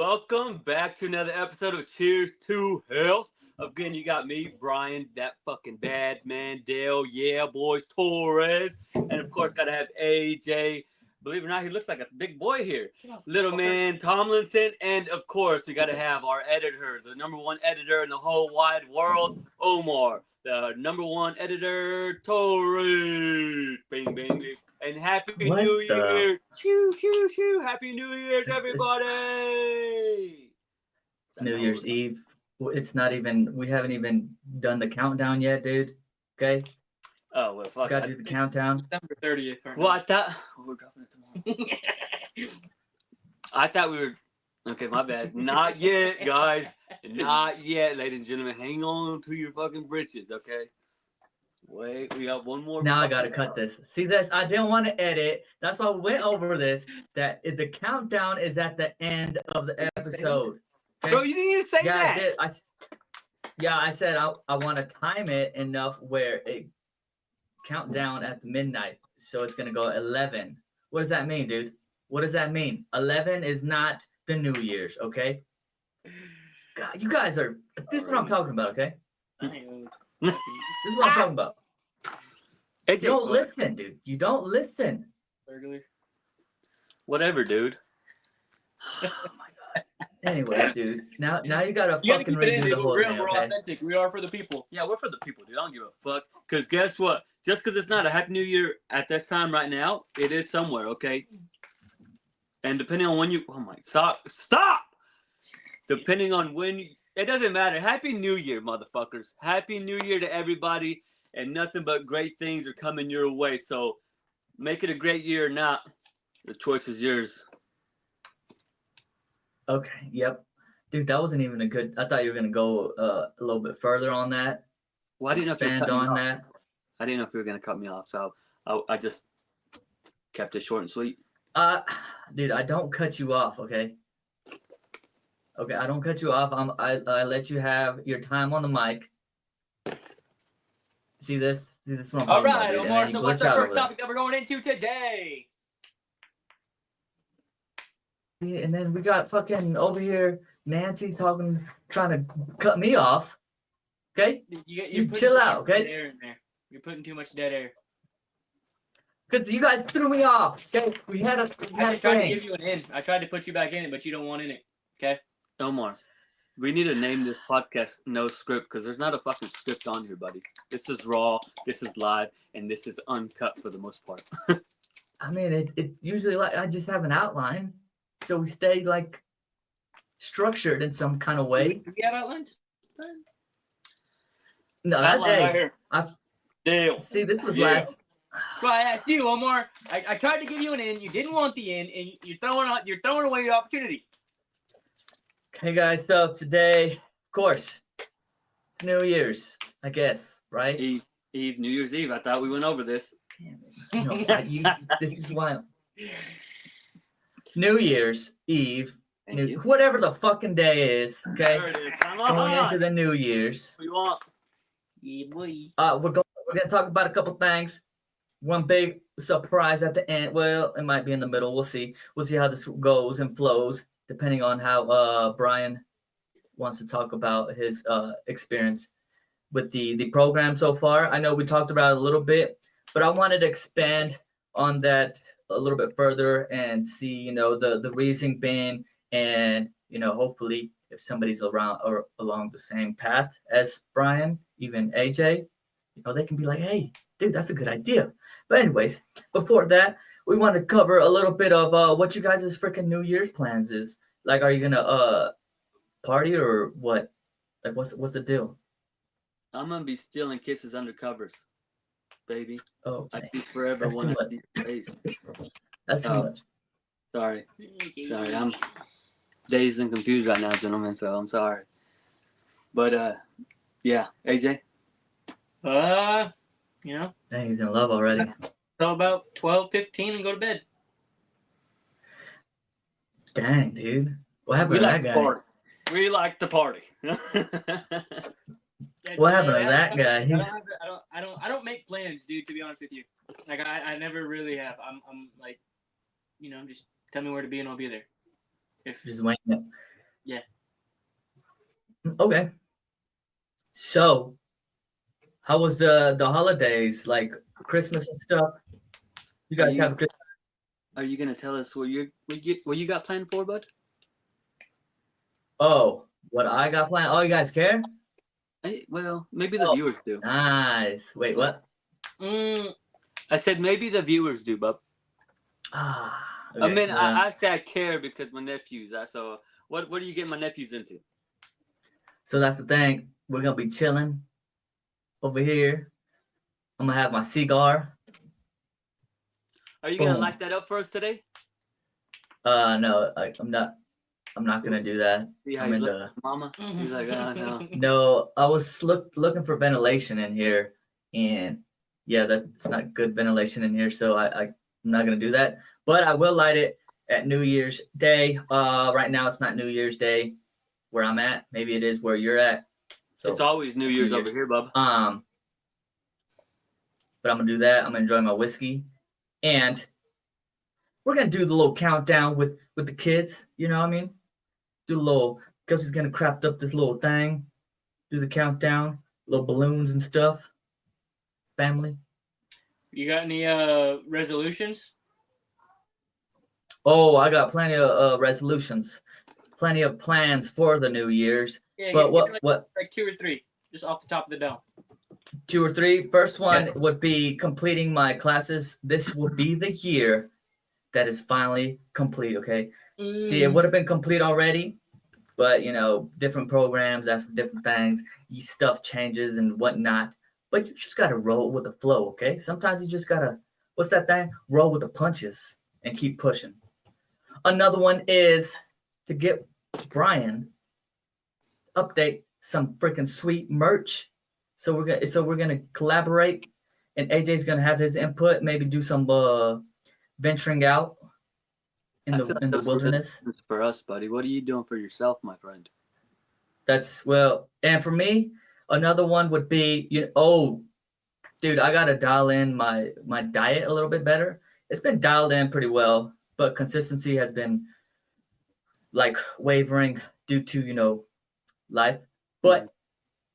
Welcome back to another episode of Cheers to Health. Again, you got me, Brian, that fucking bad man, Dale, yeah, boys, Torres, and of course, gotta have AJ. Believe it or not, he looks like a big boy here. Little man Tomlinson, and of course, we gotta have our editor, the number one editor in the whole wide world, Omar. The number one editor, Torres. Bing, bing, bing. And Happy New Year. Shoo, shoo, shoo. Happy New Year's, everybody. New Year's Eve. It's not even, we haven't even done the countdown yet, dude. Okay? Oh, well, fuck. Gotta do the countdown. December 30th. Well, I thought we're dropping it tomorrow. I thought we were. Okay, my bad. Not yet, guys. Not yet, ladies and gentlemen. Hang on to your fucking britches, okay? Wait, we got one more. Now I gotta cut this. See this? I didn't want to edit. That's why we went over this. That the countdown is at the end of the episode. Okay? Bro, you didn't even say that. I did. I said I want to time it enough where it count down at midnight. So it's gonna go 11. What does that mean, dude? What does that mean? 11 is not the New Year's, okay? God, you guys are. This is what I'm talking about, okay? This is what I'm talking about. You don't listen, dude. You don't listen. Burglar. Whatever, dude. Oh my god. Anyways, dude. Now you gotta You fucking gotta keep it in, redo the dude. whole We're real, thing, we're okay? authentic. We are for the people. Yeah, we're for the people, dude. I don't give a fuck. Because guess what? Just because it's not a Happy New Year at this time right now, it is somewhere, okay? And depending on when you... Oh my... Stop! Depending on when... It doesn't matter. Happy New Year, motherfuckers. Happy New Year to everybody. And nothing but great things are coming your way. So make it a great year or not. The choice is yours. Okay, yep. Dude, that wasn't even a good... I thought you were gonna go a little bit further on that. Well, I didn't know if you were Expand cutting me on off. that. I didn't know if you were going to cut me off. So I just kept it short and sweet. Dude, I don't cut you off, okay? Okay, I don't cut you off. I let you have your time on the mic. See this? See this one? All right, Omar. So what's our first topic that we're going into today? And then we got fucking over here Nancy trying to cut me off. Okay? You chill out, okay? Air in there. You're putting too much dead air. Because you guys threw me off. Okay? We had a I tried to give you an in. I tried to put you back in it, but you don't want in it. Okay? Omar, we need to name this podcast No Script because there's not a fucking script on here, buddy. This is raw, this is live, and this is uncut for the most part. I mean, it usually like I just have an outline. So we stay like structured in some kind of way. Do we have outlines? No, that's Outline right here. Deal. See, this was Yeah. last. Well, I asked you, Omar. I tried to give you an in. You didn't want the in, and you're throwing away your opportunity. Okay, guys. So today, of course, it's New Year's, I guess, right? New Year's Eve. I thought we went over this. Damn it. No, this is why. New Year's Eve, Thank you. whatever the fucking day is. Okay, There it is. Come on. going into the New Year's. What do you want? Yeah, boy. We're gonna talk about a couple things. One big surprise at the end. Well, it might be in the middle. We'll see. We'll see how this goes and flows, depending on how Brian wants to talk about his experience with the program so far. I know we talked about it a little bit, but I wanted to expand on that a little bit further and see, the reason being, and hopefully if somebody's around or along the same path as Brian, even AJ, they can be like, hey, dude, that's a good idea. But anyways, before that, we want to cover a little bit of what you guys' freaking New Year's plans is. Like, are you gonna party or what? Like, what's the deal? I'm gonna be stealing kisses under covers, baby. Oh, I keep forever That's too want to much. see your face. that's too Oh. much. Sorry, I'm dazed and confused right now, gentlemen. So I'm sorry. But yeah, AJ. Dang, he's in love already. So about 12, 15 and go to bed. Dang, dude. What happened We to like that to guy? party. We like to party. What happened to that guy? I don't make plans, dude. To be honest with you, like I never really have. I'm like, just tell me where to be and I'll be there. If Just waiting. Okay. So, how was the holidays, like Christmas and stuff? You Are guys you have a good. are you gonna tell us what you got planned for, bud? Oh, what I got planned? Oh, you guys care? Well, maybe the Oh, viewers do. nice. Wait, what? I said maybe the viewers do, bub. Ah, I okay. mean, Yeah. I say I care because my nephews. So what are you getting my nephews into? So that's the thing. We're gonna be chilling over here. I'm gonna have my cigar. Are you gonna Boom. light that up for us today? No, I'm not. I'm not gonna do that. See how I'm he's in looking the. at mama? He's like, oh no. No, I was looking for ventilation in here, and yeah, that's not good ventilation in here. So I'm not gonna do that. But I will light it at New Year's Day. Right now it's not New Year's Day where I'm at. Maybe it is where you're at. So It's always New Year's over here, bub. But I'm gonna do that. I'm gonna enjoy my whiskey, and we're gonna do the little countdown with the kids. You know what I mean? Do a little. Kelsey's gonna craft up this little thing. Do the countdown, little balloons and stuff. Family. You got any resolutions? Oh, I got plenty of resolutions, plenty of plans for the New Year's. Yeah, But get what like 2 or 3, just off the top of the dome. 2 or 3? First one would be completing my classes. This will be the year that is finally complete. Okay. See, it would have been complete already, but different programs ask for different things. Stuff changes and whatnot. But you just gotta roll with the flow, okay? Sometimes you just gotta, what's that thing? Roll with the punches and keep pushing. Another one is to get Brian update some freaking sweet merch. So we're gonna collaborate, and AJ's gonna have his input. Maybe do some venturing out in I the feel like in the those wilderness. resolutions for us, buddy. What are you doing for yourself, my friend? That's and for me, another one would be dude, I gotta dial in my diet a little bit better. It's been dialed in pretty well, but consistency has been like wavering due to life. But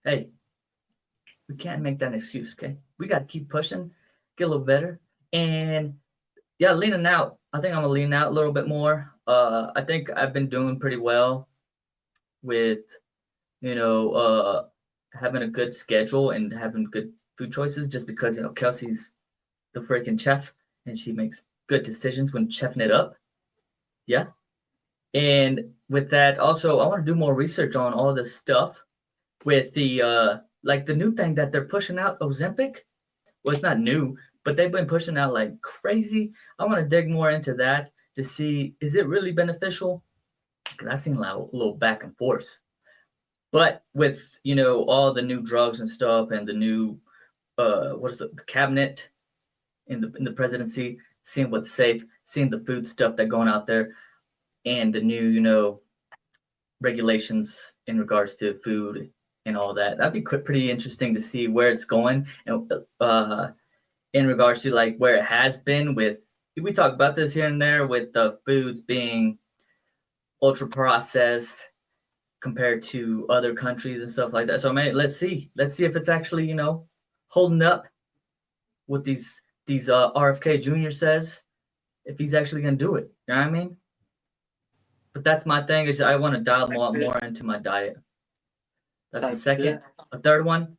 hey, we can't make that an excuse, okay? We gotta keep pushing, get a little better, and yeah, leaning out. I think I'm gonna lean out a little bit more. I think I've been doing pretty well with having a good schedule and having good food choices just because Kelsey's the freaking chef and she makes good decisions when chefing it up. Yeah. And with that, also I want to do more research on all this stuff with the like the new thing that they're pushing out, Ozempic. Well, it's not new, but they've been pushing out like crazy. I want to dig more into that to see, is it really beneficial? Because I've seen a little back and forth. But with all the new drugs and stuff and the new what is it, the cabinet in the presidency, seeing what's safe, seeing the food stuff that going out there, and the new regulations in regards to food and all that. That'd be pretty interesting to see where it's going, and in regards to like where it has been with. We talk about this here and there with the foods being ultra processed compared to other countries and stuff like that. So let's see if it's actually holding up what these RFK Jr. says, if he's actually gonna do it. You know what I mean? But that's my thing, is I want to dial more into my diet. That's the second. A third one,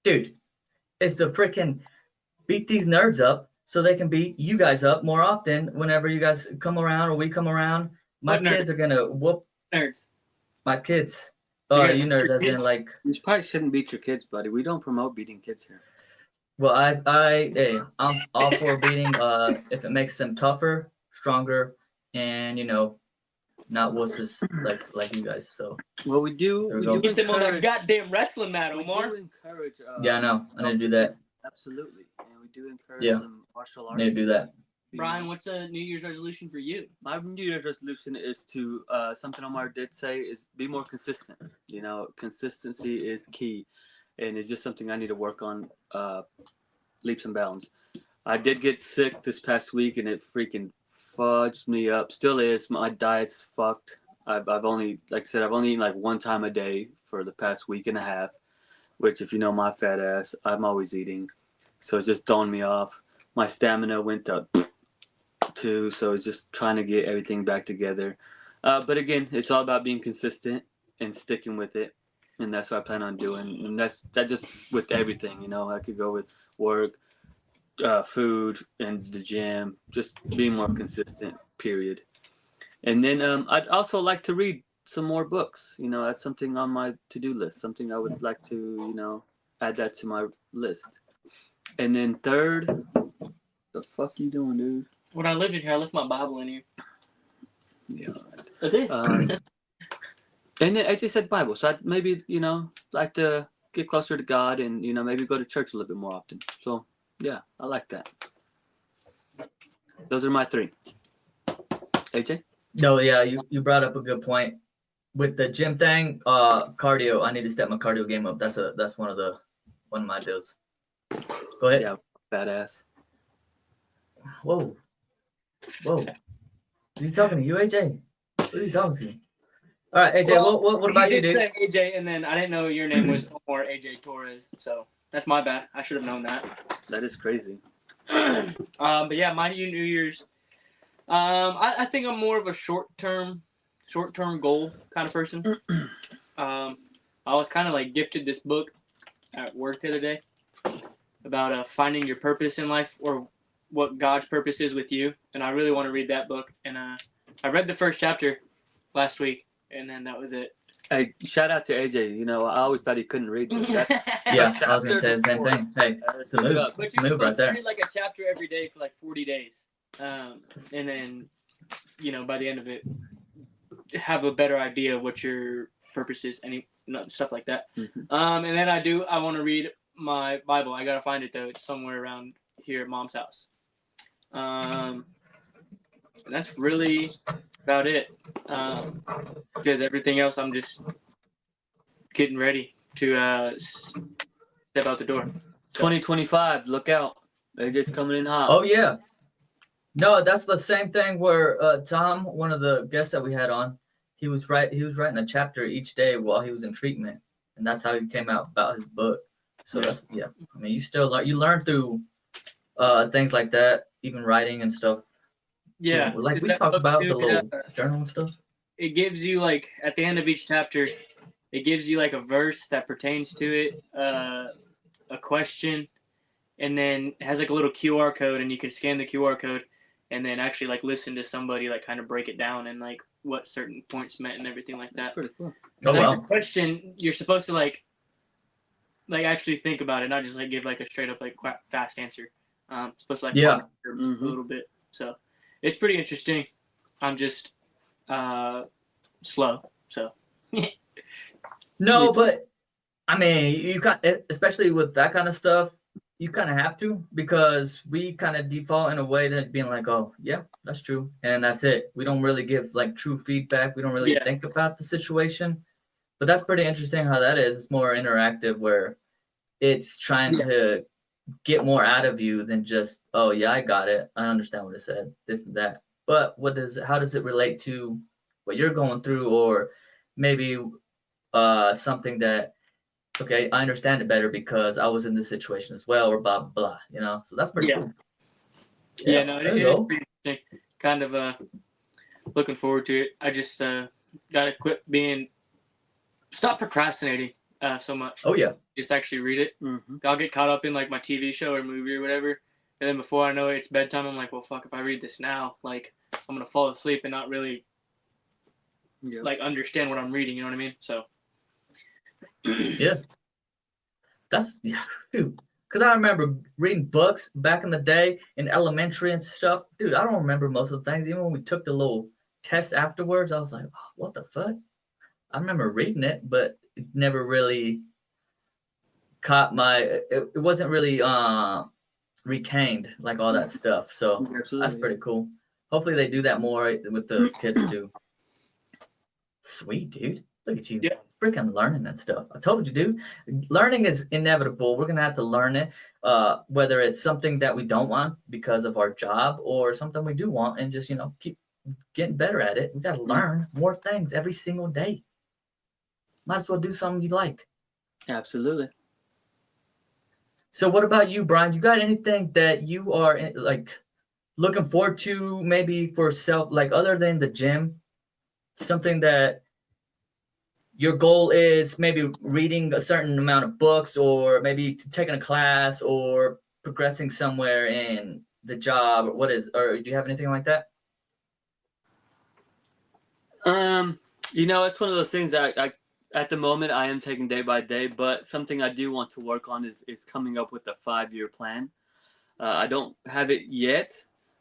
dude, is to freaking beat these nerds up so they can beat you guys up more often whenever you guys come around or we come around. My kids are gonna whoop nerds. My kids. Oh, you nerds, as in like. You probably shouldn't beat your kids, buddy. We don't promote beating kids here. Well, hey, I'm all for beating. If it makes them tougher, stronger, and not wusses like you guys. So. Well, we do Get them on that goddamn wrestling mat, Omar. We do encourage. Yeah, I know. I need to do that. Absolutely, and we do encourage some martial arts. I need to do that. Brian, what's a New Year's resolution for you? My New Year's resolution is to something Omar did say is be more consistent. Consistency is key, and it's just something I need to work on leaps and bounds. I did get sick this past week, and it freaking fudged me up. Still is. My diet's fucked. I've only, like I said, I've only eaten like one time a day for the past week and a half, which if you know my fat ass, I'm always eating. So it's just throwing me off. My stamina went up too, so it's just trying to get everything back together. But again, it's all about being consistent and sticking with it, and that's what I plan on doing. And that just with everything, you know. I could go with work, food, and the gym. Just being more consistent. Period. And then I'd also like to read some more books. You know, that's something on my to-do list. Something I would like to, you know, add that to my list. And then third, the fuck you doing, dude? When I lived in here, I left my Bible in here. Yeah. It is. And then I just said Bible, so I'd maybe, you know, like to get closer to God and, you know, maybe go to church a little bit more often. So yeah, I like that. Those are my three. AJ? No, yeah, you brought up a good point with the gym thing. Cardio. I need to step my cardio game up. That's one of my deals. Go ahead. Yeah, badass. Whoa. Is he talking to you, AJ? What are you talking to? All right, AJ. Well, what about you, did dude? say AJ, and then I didn't know your name was Omar AJ Torres, so that's my bad. I should have known that. That is crazy. But yeah, my New Year's. I think I'm more of a short term goal kind of person. I was kind of like gifted this book at work the other day about finding your purpose in life, or what God's purpose is with you, and I really want to read that book. And I read the first chapter last week, and then that was it. Hey, shout out to AJ. You know, I always thought he couldn't read. But Yeah, I was gonna say the same thing. Hey, it's a move. But It's you're a move supposed right there. to read like a chapter every day for like 40 days, and then, you know, by the end of it, have a better idea of what your purpose is, stuff like that. Mm-hmm. And then I want to read my Bible. I gotta find it though. It's somewhere around here at Mom's house. And that's really about it. Because everything else, I'm just getting ready to step out the door. 2025, look out. AJ's coming in hot. Oh yeah. No, that's the same thing where Tom, one of the guests that we had on, he was writing a chapter each day while he was in treatment, and that's how he came out about his book. So that's I mean, you learn through things like that, even writing and stuff. Yeah, like we talked about the little journal and stuff. It gives you, like, at the end of each chapter, it gives you like a verse that pertains to it, a question, and then it has like a little QR code, and you can scan the QR code and then actually like listen to somebody like kind of break it down and like what certain points meant and everything like that. That's pretty cool. Oh, wow. The question, you're supposed to like actually think about it, not just like give like a straight up like fast answer. Supposed to like ponder a little bit. So it's pretty interesting. I'm just slow. So no, but I mean, you got, especially with that kind of stuff, you kind of have to, because we kind of default in a way that being like, oh yeah, that's true, and that's it. We don't really give like true feedback. We don't really think about the situation. But that's pretty interesting how that is. It's more interactive, where it's trying to get more out of you than just, oh yeah, I got it, I understand what it said, this and that. But how does it relate to what you're going through, or maybe something that, okay, I understand it better because I was in this situation as well, or blah blah, you know. So that's pretty cool. Yeah, no, it is pretty interesting. Kind of looking forward to it. I just gotta stop procrastinating so much. Oh yeah. Just actually read it. I'll get caught up in like my TV show or movie or whatever, and then before I know it, it's bedtime. I'm like, well, fuck, if I read this now, like I'm gonna fall asleep and not really like understand what I'm reading. You know what I mean? So yeah, that's because I remember reading books back in the day in elementary and stuff. Dude, I don't remember most of the things. Even when we took the little test afterwards, I was like, oh, what the fuck? I remember reading it, but it never really caught it wasn't really retained, like all that stuff. So that's pretty cool. Hopefully they do that more with the kids too. Sweet, dude. Look at you. Freaking learning that stuff. I told you, dude. Learning is inevitable. We're gonna have to learn it, whether it's something that we don't want because of our job, or something we do want, and just keep getting better at it. We got to learn more things every single day. Might as well do something you like. Absolutely. So what about you, Brian? You got anything that you are like looking forward to maybe for self, like other than the gym, something that your goal is maybe reading a certain amount of books or maybe taking a class or progressing somewhere in the job or or do you have anything like that? It's one of those things that I at the moment I am taking day by day, but something I do want to work on is coming up with a 5-year plan. I don't have it yet,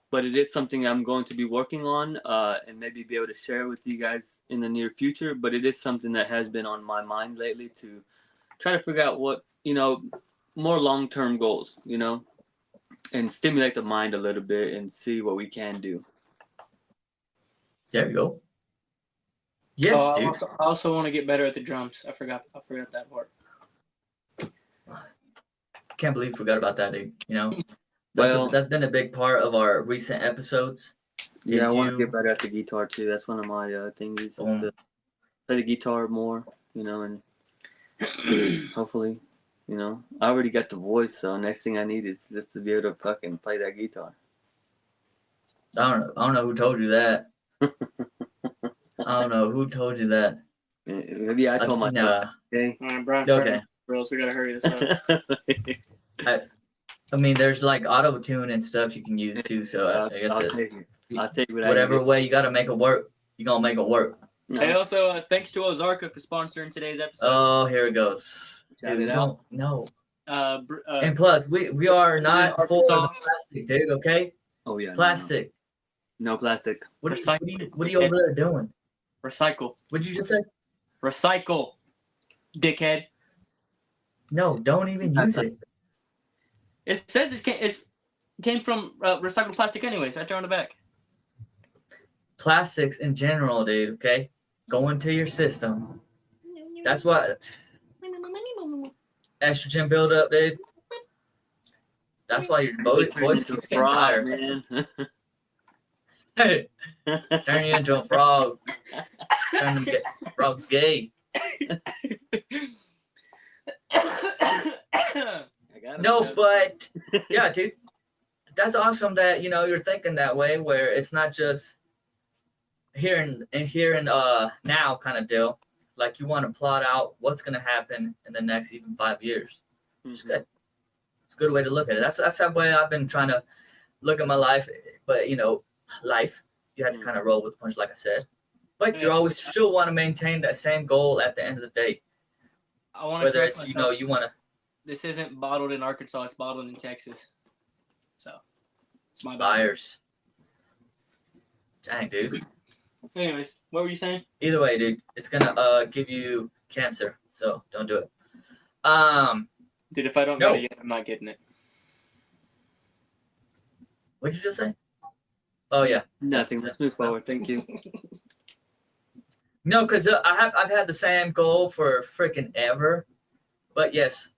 but it is something I'm going to be working on and maybe be able to share with you guys in the near future. But it is something that has been on my mind lately to try to figure out what, more long-term goals, and stimulate the mind a little bit and see what we can do. There you go. Yes, dude. I also want to get better at the drums. I forgot that part. Can't believe we forgot about that, dude. Well, that's been a big part of our recent episodes. Yeah, I want to get better at the guitar too. That's one of my things is to play the guitar more, and hopefully, I already got the voice, so next thing I need is just to be able to fucking play that guitar. I don't know who told you that. I don't know who told you that. Maybe I told myself. Okay. All right, Brian. Okay. Bros, we gotta hurry this up. I mean, there's like auto tune and stuff you can use too. So I guess I'll take it. I'll take whatever way you gotta make it work. You gonna make it work. No. Hey, also thanks to Ozarka for sponsoring today's episode. Oh, here it goes. Dude, don't know. And plus, we are not for the plastic, dude. Okay. Oh yeah. Plastic. No plastic. What are you over there doing? Recycle. What'd you just say? Recycle, dickhead. No, don't even use it. It says it came from recycled plastic anyways, right there on the back. Plastics in general, dude, okay? Go into your system. That's what estrogen buildup, dude. That's why your voice keeps getting higher. Man. Hey, turn you into a frog. Turn them frogs gay. No, but yeah, dude, that's awesome that you're thinking that way, where it's not just here and now kind of deal. Like you want to plot out what's gonna happen in the next even 5 years. It's good. It's a good way to look at it. That's the way I've been trying to look at my life. But life, you have to kind of roll with the punch, like I said. But you always still want to maintain that same goal at the end of the day. Whether it's you want to. This isn't bottled in Arkansas. It's bottled in Texas. So it's my buyers. Dang, dude. Anyways, what were you saying? Either way, dude, it's gonna give you cancer. So don't do it. Dude, if I don't get it yet, I'm not getting it. What'd you just say? Oh yeah. Nothing. Let's move forward. Thank you. No, because I've had the same goal for freaking ever, but yes,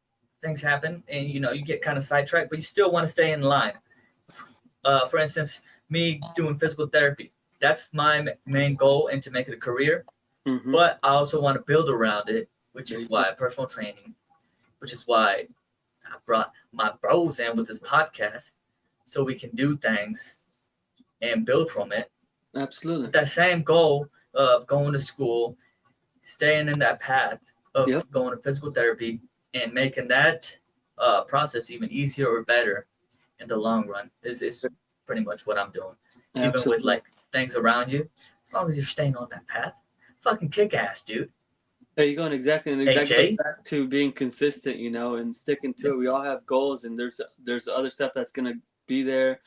things happen, and you get kind of sidetracked, but you still want to stay in line. For instance, me doing physical therapy, that's my main goal, and to make it a career. Mm-hmm. But I also want to build around it, which is why personal training, which is why I brought my bros in with this podcast, so we can do things and build from it. Absolutely. That same goal of going to school, staying in that path of going to physical therapy, and making that process even easier or better in the long run is pretty much what I'm doing. Absolutely. Even with like things around you, as long as you're staying on that path, fucking kick ass, dude. There you go, and exactly back to being consistent, and sticking to it. We all have goals, and there's other stuff that's gonna be there,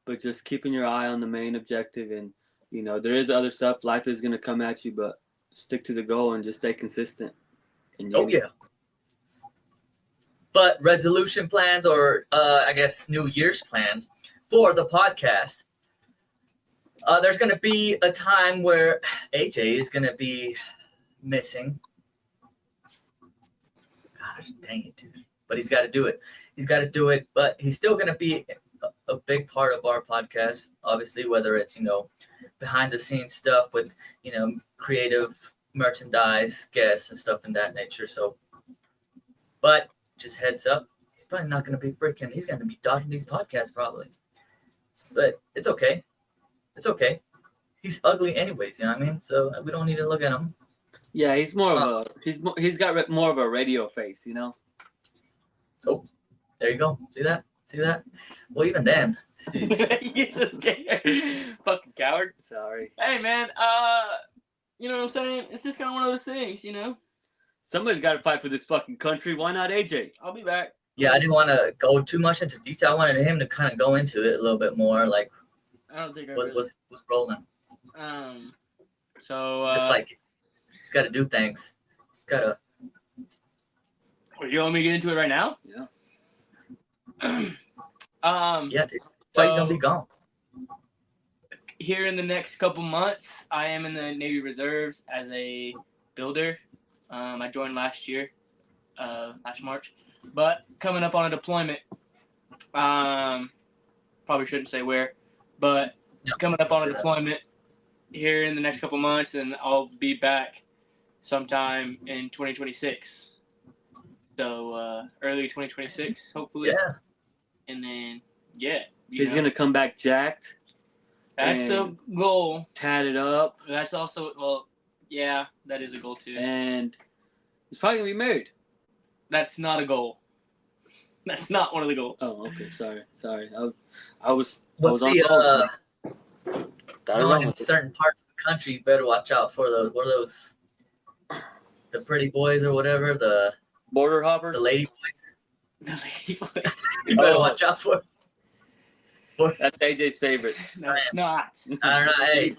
but just keeping your eye on the main objective, and there is other stuff. Life is gonna come at you, but stick to the goal and just stay consistent. And yeah. But resolution plans, or I guess New Year's plans for the podcast. There's gonna be a time where AJ is gonna be missing. Gosh, dang it, dude! But he's got to do it. But he's still gonna be a big part of our podcast. Obviously, whether it's behind the scenes stuff with, creative merchandise, guests, and stuff in that nature. So, but just heads up, he's probably not going to be he's going to be dodging these podcasts probably. But it's okay. It's okay. He's ugly anyways, you know what I mean? So we don't need to look at him. Yeah, he's more of he's got more of a radio face, Oh, there you go. See that? Well, even then. You're so scared. Fucking coward. Sorry. Hey, man. You know what I'm saying? It's just kind of one of those things, Somebody's got to fight for this fucking country. Why not AJ? I'll be back. Yeah, I didn't want to go too much into detail. I wanted him to kind of go into it a little bit more, like I don't think I what was rolling. So Just like he's got to do things. He's got to. You want me to get into it right now? Yeah. Yeah, dude. Why you gonna be gone? Here in the next couple months, I am in the Navy Reserves as a builder. I joined last year, last March, but coming up on a deployment. Probably shouldn't say where, but coming up on a deployment here in the next couple months, and I'll be back sometime in 2026. So early 2026, hopefully. Yeah. And then, yeah. He's going to come back jacked. That's the goal. Tatted up. That's also, well, yeah, that is a goal too. And he's probably going to be married. That's not a goal. That's not one of the goals. Oh, okay. Sorry. I was What's on the, those. in certain parts of the country, you better watch out for those. What are those? The pretty boys or whatever? The border hoppers? The lady boys? The lady boys. You better watch out for. That's AJ's favorite. No, it's not. I don't know. Hey,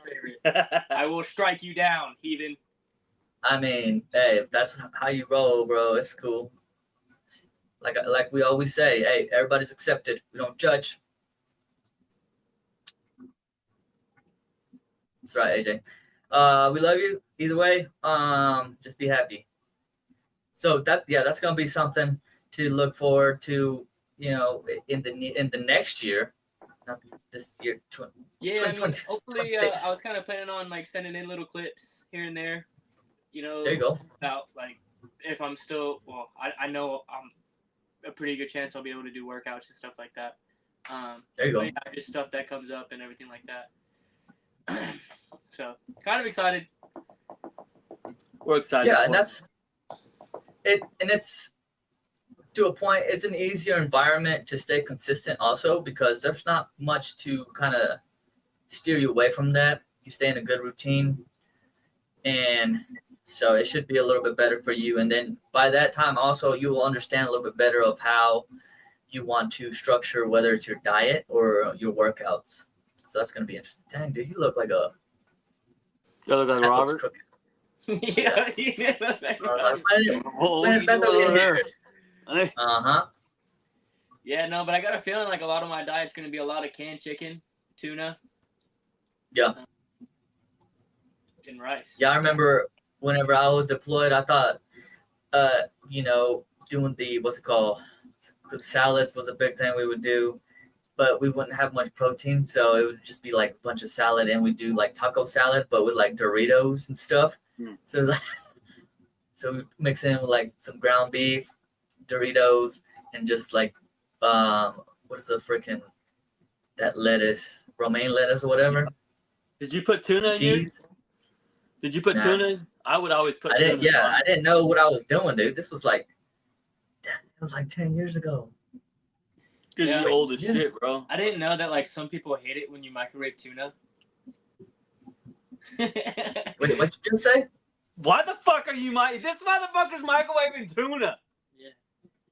I will strike you down, heathen. I mean, hey, if that's how you roll, bro, it's cool. Like we always say, hey, everybody's accepted. We don't judge. That's right, AJ. We love you either way. Just be happy. So that's gonna be something to look forward to. In the next year, not this year. Yeah, I mean, hopefully, I was kind of planning on like sending in little clips here and there. There you go. About like if I'm still I know I'm a pretty good chance I'll be able to do workouts and stuff like that. There you go. Yeah, just stuff that comes up and everything like that. So kind of excited. We're excited. Yeah, and that's it. And it's to a point. It's an easier environment to stay consistent, also because there's not much to kind of steer you away from that. You stay in a good routine, and so it should be a little bit better for you. And then by that time, also you will understand a little bit better of how you want to structure, whether it's your diet or your workouts. So that's gonna be interesting. Dang, dude, you look like a. You look like Robert. Yeah. Uh-huh. Yeah, no, but I got a feeling like a lot of my diet's gonna be a lot of canned chicken, tuna. Yeah. And rice. Yeah, I remember whenever I was deployed, I thought, doing the what's it called? Because salads was a big thing we would do, but we wouldn't have much protein, so it would just be like a bunch of salad, and we do like taco salad, but with like Doritos and stuff. So it was like, so we mix in with like some ground beef, Doritos, and just like what is the freaking that lettuce, romaine lettuce or whatever. Did you put tuna in here? Did you put tuna? I would always put. I didn't. Yeah, I didn't know what I was doing, dude. This was like, it was like 10 years ago. Because you're old as shit, bro. I didn't know that like some people hate it when you microwave tuna. Wait, what you just say? Why the fuck are you this motherfucker's microwaving tuna? Yeah,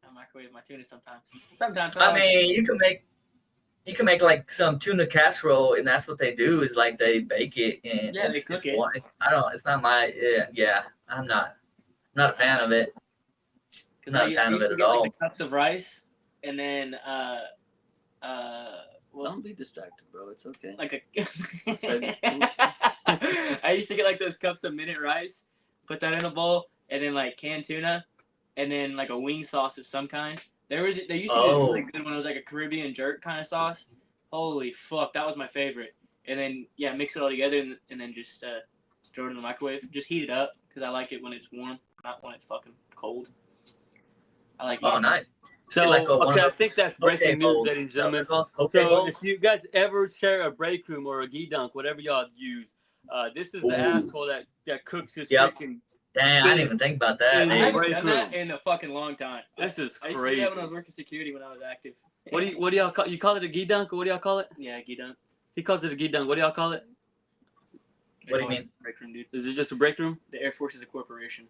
I microwave my tuna sometimes. Sometimes. I mean, you can make like some tuna casserole, and that's what they do is like they bake it and they cook it. It's not my I'm not a fan of it. Because Not a fan of it at all. Like, cups of rice, and then don't be distracted, bro. It's okay. Like I used to get like those cups of minute rice, put that in a bowl, and then like canned tuna, and then like a wing sauce of some kind. There used to be this really good one. It was like a Caribbean jerk kind of sauce. Holy fuck, that was my favorite. and then mix it all together, and then just throw it in the microwave. Just heat it up because I like it when it's warm, not when it's fucking cold. I like. Oh, nice. So, like I think that's breaking news, ladies and gentlemen. So, if you guys ever share a break room or a ghee dunk, whatever y'all use, this is the asshole that cooks his freaking. Damn, I didn't even think about that. I haven't done that in a fucking long time. This is crazy. I used to do that when I was working security when I was active. What do y'all call? You call it a ghee dunk, or what do y'all call it? Yeah, ghee dunk. He calls it a ghee dunk. What do y'all call it? What do you mean? Break room, dude. Is it just a break room? The Air Force is a corporation.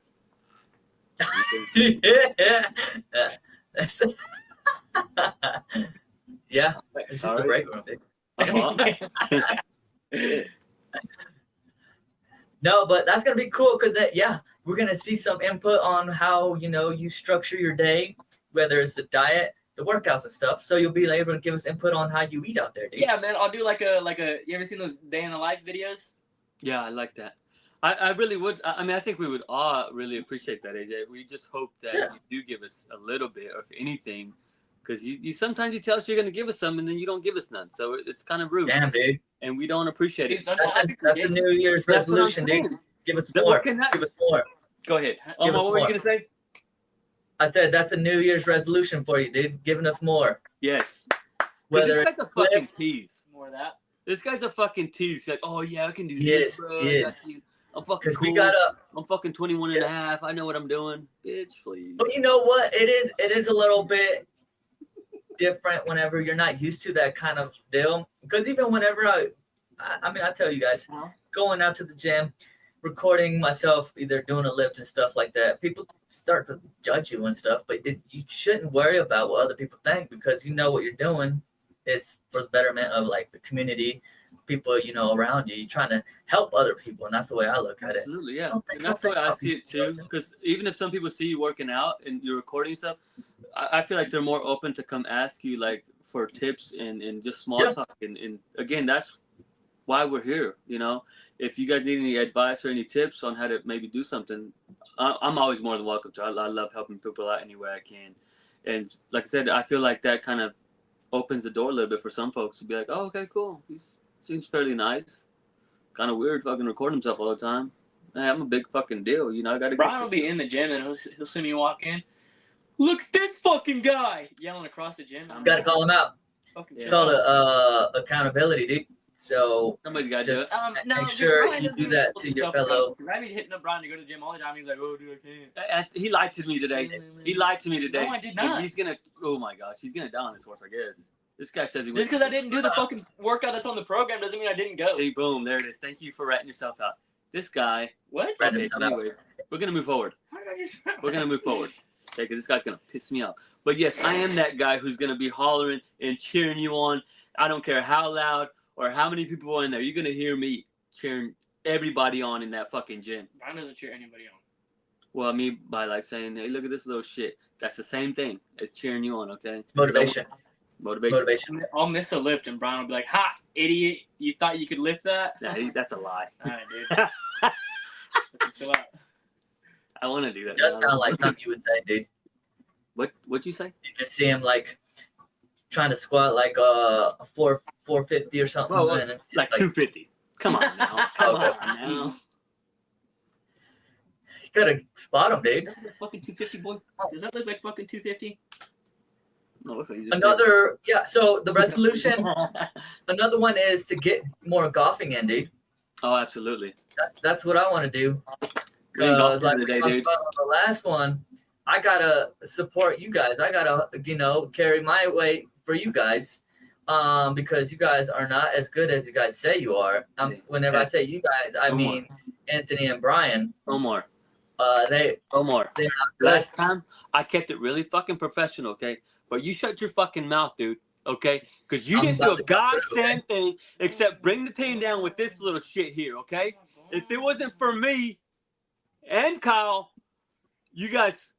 Yeah, it's just a break room. No, but that's gonna be cool because we're gonna see some input on how you structure your day, whether it's the diet, the workouts and stuff. So you'll be able to give us input on how you eat out there, dude. Yeah, man. I'll do like a. You ever seen those day in the life videos? Yeah, I like that. I really would. I mean, I think we would all really appreciate that, AJ. We just hope that you do give us a little bit, or if anything, because you sometimes you tell us you're going to give us some, and then you don't give us none. So it's kind of rude. Damn, dude. And we don't appreciate it. That's a New Year's resolution, dude. Give us more. Give us more. Go ahead. What were you going to say? I said that's a New Year's resolution for you, dude. Giving us more. Yes. Whether this guy's a fucking tease. More of that. This guy's a fucking tease. Like, oh yeah, I can do this, bro. Yes. I'm fucking cool. I'm fucking 21 and a half. I know what I'm doing. Bitch, please. But you know what? It is a little bit different whenever you're not used to that kind of deal. Because even whenever I tell you guys, going out to the gym, recording myself, either doing a lift and stuff like that, people start to judge you and stuff. But you shouldn't worry about what other people think because you know what you're doing is for the betterment of like the community. People, around you. You're trying to help other people, and that's the way I look at it. Absolutely, yeah. And that's the way I see it too. Because even if some people see you working out and you're recording stuff, I feel like they're more open to come ask you like for tips and just small talk. And again, that's why we're here. If you guys need any advice or any tips on how to maybe do something, I'm always more than welcome to. I love helping people out any way I can. And like I said, I feel like that kind of opens the door a little bit for some folks to be like, oh, okay, cool. Seems fairly nice. Kind of weird fucking recording himself all the time. Hey, I'm a big fucking deal. I gotta. Brian will be in the gym and he'll see me walk in. Look at this fucking guy yelling across the gym. Gotta call him out. It's called accountability, dude. So somebody's got to just make sure you do that to your fellow. I be hitting up Brian to go to the gym all the time. He's like, "Oh, dude, I can't." He lied to me today. No, I did not. He's gonna. Oh my gosh, he's gonna die on this horse, I guess. This guy says he just because I didn't do the fucking workout that's on the program doesn't mean I didn't go. See, boom, there it is. Thank you for ratting yourself out. This guy. What? Okay, anyways, we're gonna move forward. How did I just? We're gonna move forward. Okay, because this guy's gonna piss me off. But yes, I am that guy who's gonna be hollering and cheering you on. I don't care how loud or how many people are in there. You're gonna hear me cheering everybody on in that fucking gym. Brian doesn't cheer anybody on. Well, I mean by like saying, "Hey, look at this little shit." That's the same thing as cheering you on. Okay. It's motivation. Motivation. I'll miss a lift and Brian will be like, "Ha, idiot! You thought you could lift that?" Nah, that's a lie. All right, dude. Chill out. I want to do that. It does sound like something you would say, dude. What'd you say? You just see him like trying to squat like a 450 or something. Oh, and like 250. Come on now. Come on now. You gotta spot him, dude. Does that look fucking 250, boy? Does that look like fucking 250? No, looks like you just so the resolution, another one is to get more golfing in, dude. Oh, absolutely. That's what I want to do. Like we talked about on the last one, I gotta support you guys. I gotta, carry my weight for you guys, because you guys are not as good as you guys say you are. Whenever I say you guys, I mean Anthony and Brian. Omar. They're not good. Last time I kept it really fucking professional, okay? But you shut your fucking mouth, dude. Okay? Because you didn't do a goddamn thing except bring the team down with this little shit here, okay? If it wasn't for me and Kyle, you guys.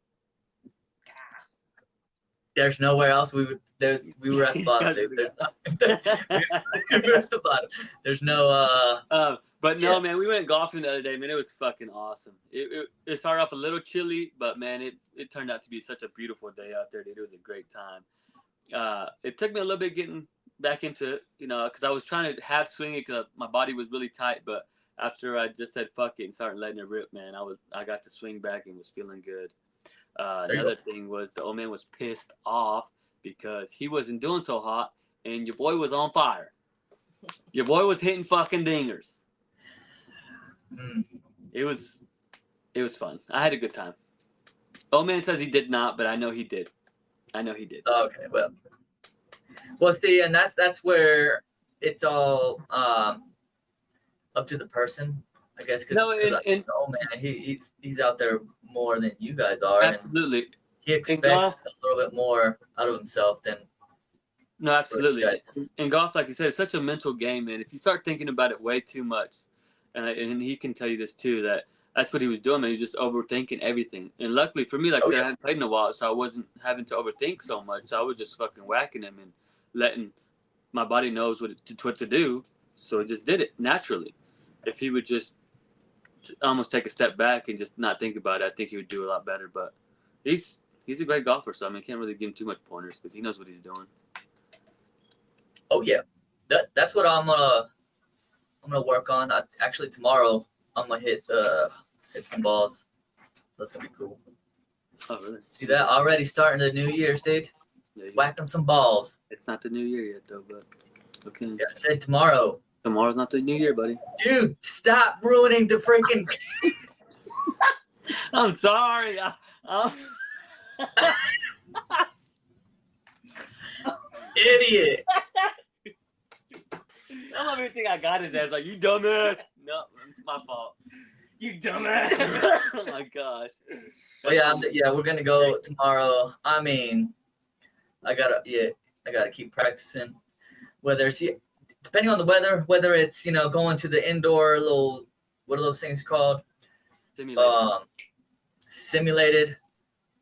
There's nowhere else we were at the bottom, dude. We were at the bottom. There's no but no, man, we went golfing the other day, man. It was fucking awesome. It started off a little chilly, but man, it turned out to be such a beautiful day out there, dude. It was a great time. It took me a little bit getting back into it, because I was trying to half swing it because my body was really tight. But after I just said fuck it and started letting it rip, man, I got to swing back and was feeling good. Another thing was the old man was pissed off because he wasn't doing so hot and your boy was on fire. Your boy was hitting fucking dingers. It was fun. I had a good time. Old man says he did not, but I know he did. Okay, well, see, and that's where it's all up to the person, I guess. Because the old man, he's out there more than you guys are. Absolutely. And he expects a little bit more out of himself than. No, absolutely. In golf, like you said, it's such a mental game, man. If you start thinking about it way too much, and he can tell you this too, that's what he was doing, man. He was just overthinking everything. And luckily for me, like I said, I hadn't played in a while, so I wasn't having to overthink so much. So I was just fucking whacking him and letting my body knows what to do. So it just did it naturally. If he would just almost take a step back and just not think about it, I think he would do a lot better. But he's a great golfer, so I mean, can't really give him too much pointers because he knows what he's doing. Oh yeah, that's what I'm gonna work on. Actually, tomorrow I'm gonna hit some balls. That's gonna be cool. Oh really? See that already starting the New Year's, dude? Yeah, whacking some balls. It's not the New Year yet, though, but okay. Yeah, I said tomorrow. Tomorrow's not the New Year, buddy. Dude, stop ruining the freaking. I'm sorry. Idiot. I love everything I got his ass. Like, you dumbass. No, it's my fault. You dumbass. Oh my gosh. Well, yeah, we're gonna go tomorrow. I mean, I gotta keep practicing. Depending on the weather, whether it's going to the indoor little, what are those things called? Simulated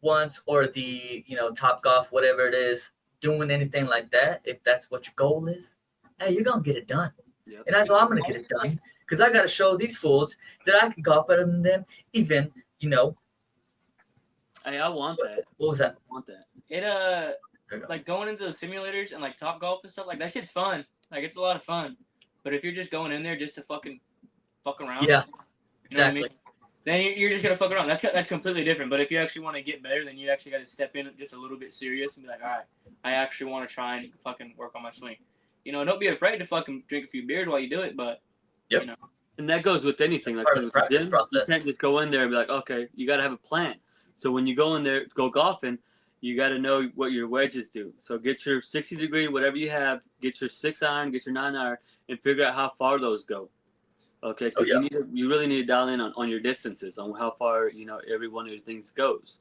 ones, or the Top Golf, whatever it is, doing anything like that. If that's what your goal is, hey, you're gonna get it done. Yep. And I know I'm gonna get it done because I gotta show these fools that I can golf better than them. Even Hey, I want that. What was that? I want that. It like going into those simulators and like Top Golf and stuff, like that shit's fun. Like it's a lot of fun. But if you're just going in there just to fuck around, yeah, exactly. Then you're just gonna fuck around. That's completely different. But if you actually want to get better, then you actually got to step in just a little bit serious and be like, all right, I actually want to try and fucking work on my swing. Don't be afraid to fucking drink a few beers while you do it. But and that goes with anything. Like with the gym, you can't just go in there and be like, okay, you got to have a plan. So when you go in there, go golfing, you got to know what your wedges do. So get your 60-degree, whatever you have, get your 6-iron, get your 9-iron, and figure out how far those go. Okay, because you really need to dial in on your distances, on how far every one of your things goes,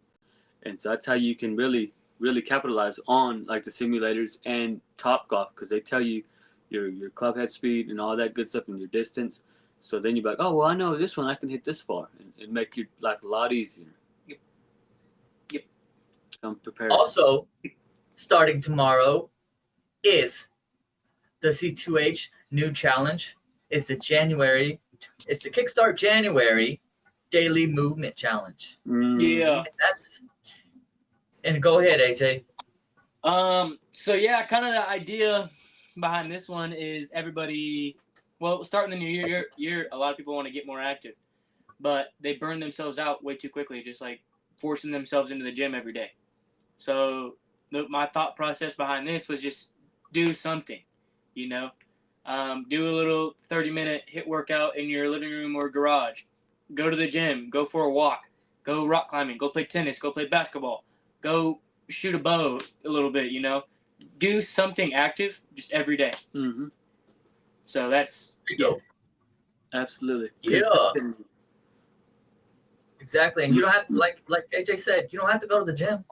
and so that's how you can really, really capitalize on like the simulators and Top Golf, because they tell you your club head speed and all that good stuff and your distance. So then you're like, oh well, I know this one I can hit this far, and make your life a lot easier. Yep. I'm prepared. Also, starting tomorrow is the C2H new challenge. It's the Kickstart January Daily Movement Challenge. Yeah. And go ahead, AJ. So yeah, kind of the idea behind this one is everybody, well, starting the new year, a lot of people want to get more active, but they burn themselves out way too quickly, just like forcing themselves into the gym every day. So my thought process behind this was just do something, do a little 30-minute HIIT workout in your living room or garage. Go to the gym. Go for a walk. Go rock climbing. Go play tennis. Go play basketball. Go shoot a bow a little bit, Do something active just every day. Mm-hmm. So that's... There you go. Absolutely. Yeah. Exactly. And you don't have to, like AJ said, you don't have to go to the gym.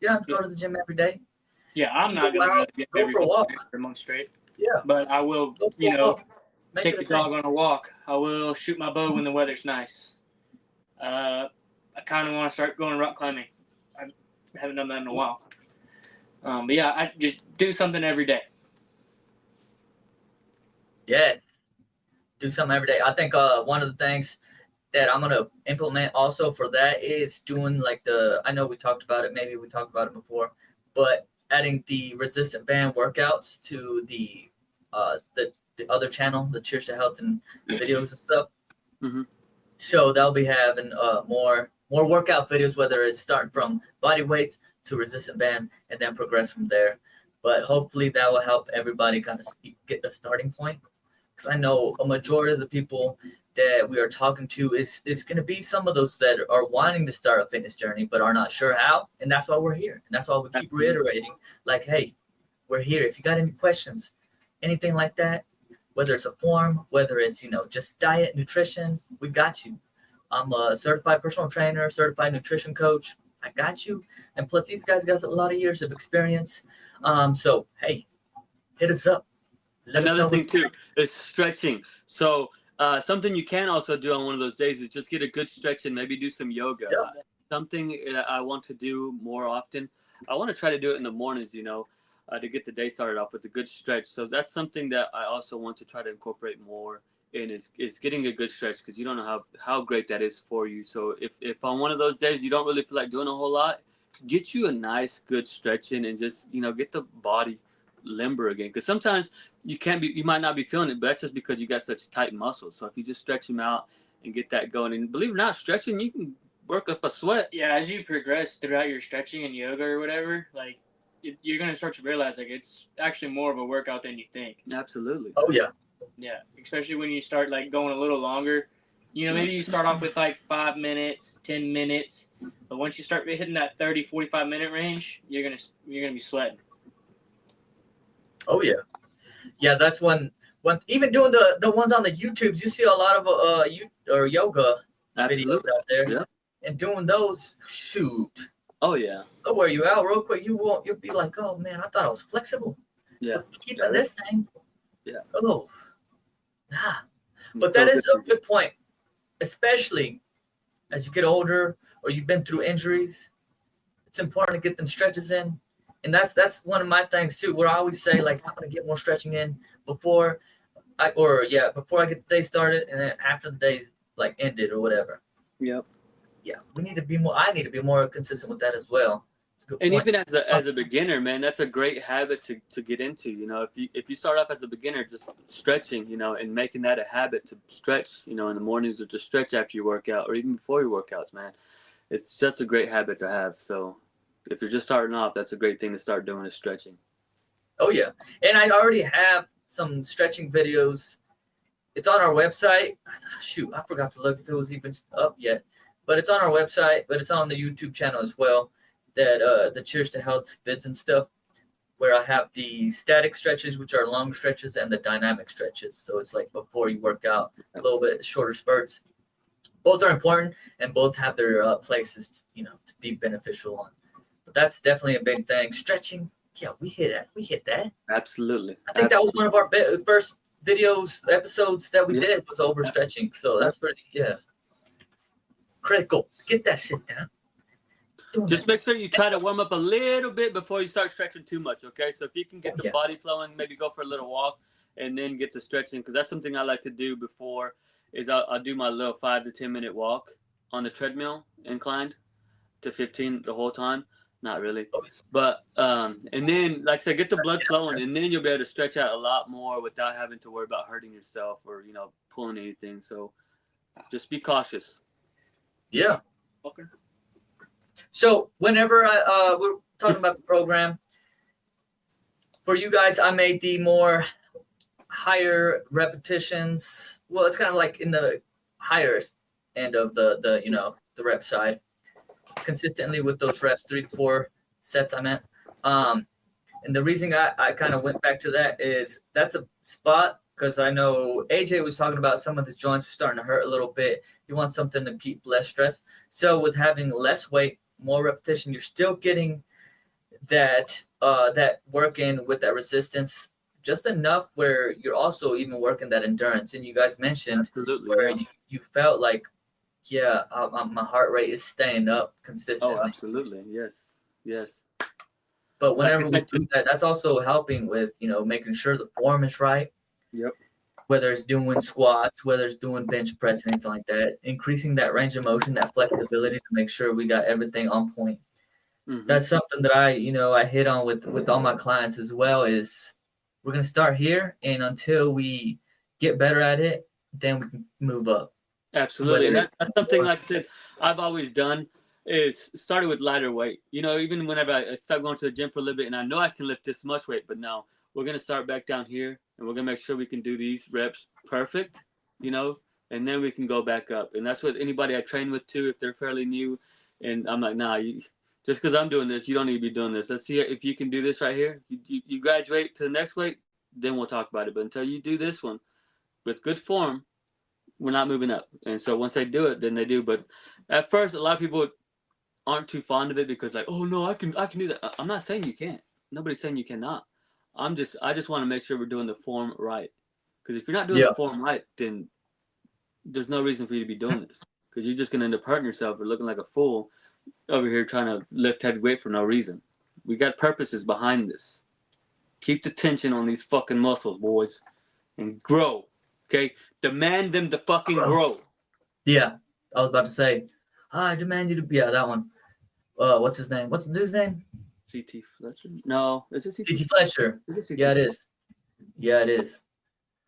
You don't have to go to the gym every day. Yeah, I'm not going to go for a walk for a month straight. Yeah. But I will, take the dog on a walk. I will shoot my bow when the weather's nice. I kind of want to start going rock climbing. I haven't done that in a while. But yeah, I just do something every day. Yes. Do something every day. I think one of the things that I'm going to implement also for that is doing like I know we talked about it. Maybe we talked about it before. But adding the resistant band workouts to the other channel, the Cheers to Health and videos and stuff. Mm-hmm. So they'll be having more workout videos, whether it's starting from body weights to resistant band and then progress from there. But hopefully that will help everybody kind of get a starting point. Because I know a majority of the people that we are talking to is going to be some of those that are wanting to start a fitness journey but are not sure how. And that's why we're here. And that's why we keep reiterating, like, hey, we're here. If you got any questions, anything like that, whether it's a form, whether it's, just diet, nutrition, we got you. I'm a certified personal trainer, certified nutrition coach. I got you. And plus, these guys got a lot of years of experience. So, hey, hit us up. Another thing, too, is stretching. So something you can also do on one of those days is just get a good stretch and maybe do some yoga. Yep. Something that I want to do more often. I want to try to do it in the mornings, to get the day started off with a good stretch. So that's something that I also want to try to incorporate more in is getting a good stretch, because you don't know how great that is for you. So if on one of those days you don't really feel like doing a whole lot, get you a nice good stretch in and just get the body limber again, because sometimes you might not be feeling it, but that's just because you got such tight muscles. So if you just stretch them out and get that going, and believe it or not, stretching, you can work up a sweat. Yeah, as you progress throughout your stretching and yoga or whatever, like you're gonna start to realize like it's actually more of a workout than you think. Absolutely. Oh yeah. Yeah, especially when you start like going a little longer. Maybe you start off with like 5 minutes, 10 minutes, but once you start hitting that 30, 45 minute range, you're gonna be sweating. Oh yeah. Yeah, that's when even doing the ones on the YouTubes, you see a lot of yoga videos out there. Yeah. And doing those, shoot. Oh yeah. They'll wear you out real quick. You'll be like, oh man, I thought I was flexible. Yeah. Keeping this thing. Yeah. Oh. Nah. But that is a good point. Especially as you get older or you've been through injuries. It's important to get them stretches in. And that's one of my things too, where I always say, like, I'm gonna get more stretching in before I get the day started, and then after the day's like ended or whatever. Yep. Yeah, I need to be more consistent with that as well. And even as a beginner, man, that's a great habit to get into. If you start off as a beginner, just stretching, and making that a habit to stretch, in the mornings, or to stretch after your workout or even before your workouts, man, it's just a great habit to have. So if you're just starting off, that's a great thing to start doing, is stretching. Oh yeah, and I already have some stretching videos. It's on our website. Shoot, I forgot to look if it was even up yet. But it's on our website, but it's on the YouTube channel as well. That the Cheers to Health vids and stuff, where I have the static stretches, which are long stretches, and the dynamic stretches. So it's like before you work out, a little bit shorter spurts. Both are important, and both have their places, to be beneficial on. But that's definitely a big thing. Stretching, yeah, we hit that. Absolutely. I think that was one of our first episodes that we did was over stretching. So that's pretty, critical. Get that shit down. Just make sure you try to warm up a little bit before you start stretching too much, okay? So if you can get the body flowing, maybe go for a little walk and then get to stretching, because that's something I like to do before is I'll do my little 5 to 10 minute walk on the treadmill, inclined to 15 the whole time. Not really. But, and then, like I said, get the blood flowing, and then you'll be able to stretch out a lot more without having to worry about hurting yourself or, pulling anything. So just be cautious. Yeah. Okay. So whenever we're talking about the program, for you guys, I made the more higher repetitions. Well, it's kind of like in the higher end of the rep side, consistently with those reps, 3 to 4 sets I meant. And the reason I kind of went back to that is that's a spot, because I know AJ was talking about some of his joints were starting to hurt a little bit. You want something to keep less stress. So with having less weight, more repetition, you're still getting that work in with that resistance just enough where you're also even working that endurance. And you guys mentioned where you felt like, my heart rate is staying up consistently. Oh, absolutely. Yes. But whenever we do that, that's also helping with, making sure the form is right. Yep. Whether it's doing squats, whether it's doing bench press, anything like that, increasing that range of motion, that flexibility to make sure we got everything on point. Mhm. That's something that I hit on with all my clients as well. Is we're gonna start here, and until we get better at it, then we can move up. Absolutely, Whether and it's that's something like I said I've always done is started with lighter weight. Even whenever I start going to the gym for a little bit, and I know I can lift this much weight, but now we're gonna start back down here, and we're gonna make sure we can do these reps perfect, and then we can go back up. And that's what anybody I train with too, if they're fairly new, and I'm like, nah, just because I'm doing this, you don't need to be doing this. Let's see if you can do this right here. You graduate to the next weight, then we'll talk about it. But until you do this one with good form, we're not moving up. And so once they do it, then they do. But at first, a lot of people aren't too fond of it because like, oh no, I can do that. I'm not saying you can't. Nobody's saying you cannot. I just want to make sure we're doing the form right. Because if you're not doing Yeah. the form right, then there's no reason for you to be doing this. Because you're just gonna end up hurting yourself or looking like a fool over here trying to lift heavy weight for no reason. We got purposes behind this. Keep the tension on these fucking muscles, boys, and grow. Okay, demand them to fucking grow. Yeah, I was about to say, I demand you to. Yeah, that one. What's his name? What's the dude's name? CT Fletcher? No, is it CT Fletcher. Is it CT? Yeah, it is. Yeah, it is.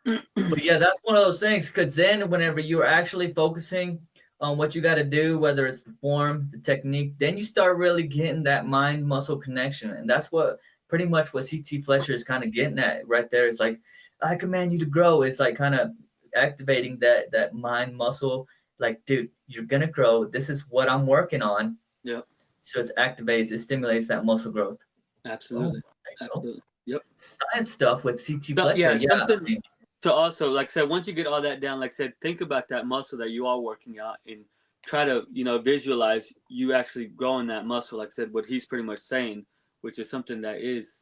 But yeah, that's one of those things. Because then, whenever you're actually focusing on what you got to do, whether it's the form, the technique, then you start really getting that mind muscle connection, and that's what pretty much what CT Fletcher is kind of getting at right there. It's like, I command you to grow. It's like kind of activating that mind muscle. Like, dude, you're gonna grow. This is what I'm working on. Yeah. So it activates, it stimulates that muscle growth. Absolutely. Oh, Absolutely. Yep. science stuff with CT Fletcher. Yeah, Yeah, something to also, like I said, once you get all that down, like I said, think about that muscle that you are working out and try to, visualize you actually growing that muscle. Like I said, what he's pretty much saying, which is something that is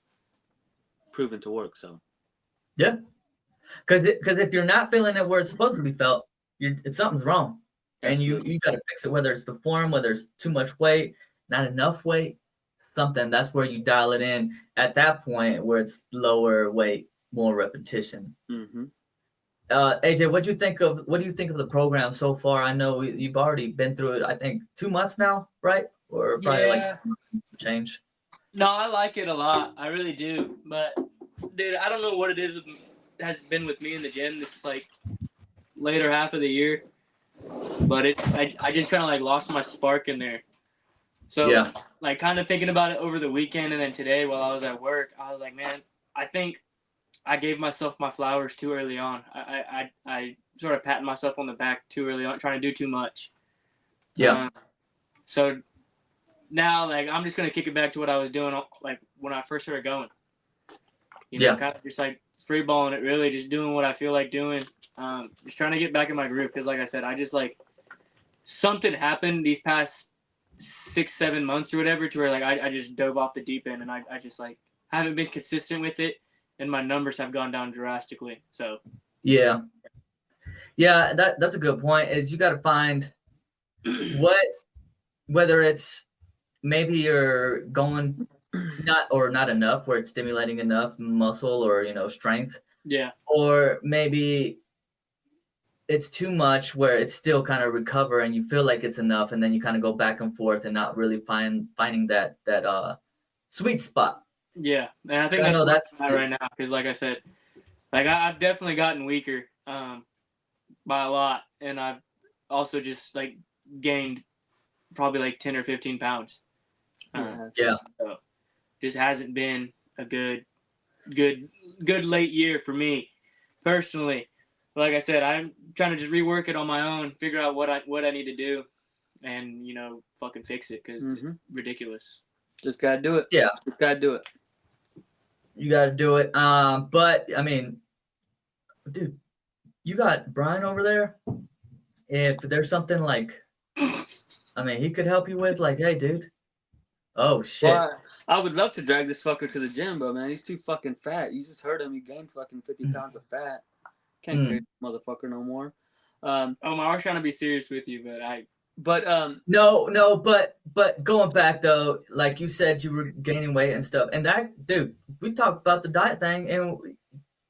proven to work. So yeah. Because if you're not feeling it where it's supposed to be felt, something's wrong, and you got to fix it. Whether it's the form, whether it's too much weight, not enough weight, something. That's where you dial it in at that point where it's lower weight, more repetition. Mm-hmm. AJ, what do you think of the program so far? I know you've already been through it. I think 2 months now, right? Or probably like some change. No, I like it a lot. I really do. But dude, I don't know what it is has been with me in the gym this like later half of the year. But I just kind of like lost my spark in there. So yeah, like kind of thinking about it over the weekend and then today while I was at work, I was like, man, I think I gave myself my flowers too early on. I sort of patting myself on the back too early on, trying to do too much. Yeah. So now, like, I'm just gonna kick it back to what I was doing, like when I first started going. Kind of just like free balling it, really, just doing what I feel like doing. Just trying to get back in my groove because, like I said, I just like something happened these past 6-7 months or whatever to where like I just dove off the deep end and I just like haven't been consistent with it. And my numbers have gone down drastically. So yeah, that's a good point. Is you got to find whether it's maybe you're going not enough where it's stimulating enough muscle or strength. Yeah. Or maybe it's too much where it's still kind of recover and you feel like it's enough, and then you kind of go back and forth and not really finding that sweet spot. Yeah, and I think that's right now because, like I said, like I've definitely gotten weaker by a lot, and I've also just like gained probably like 10 or 15 pounds. Yeah, so just hasn't been a good late year for me personally. Like I said, I'm trying to just rework it on my own, figure out what I need to do, and fucking fix it because it's ridiculous. Just gotta do it. Yeah, just gotta do it. You got to do it. But I mean, dude, you got Brian over there. If there's something like, I mean, he could help you with, like, hey, dude. Oh shit. Well, I would love to drag this fucker to the gym, but man, he's too fucking fat. You just heard him. He gained fucking 50 pounds of fat. Can't carry this motherfucker no more. I was trying to be serious with you, but No, but going back though, like you said, you were gaining weight and stuff, and that, dude, we talked about the diet thing, and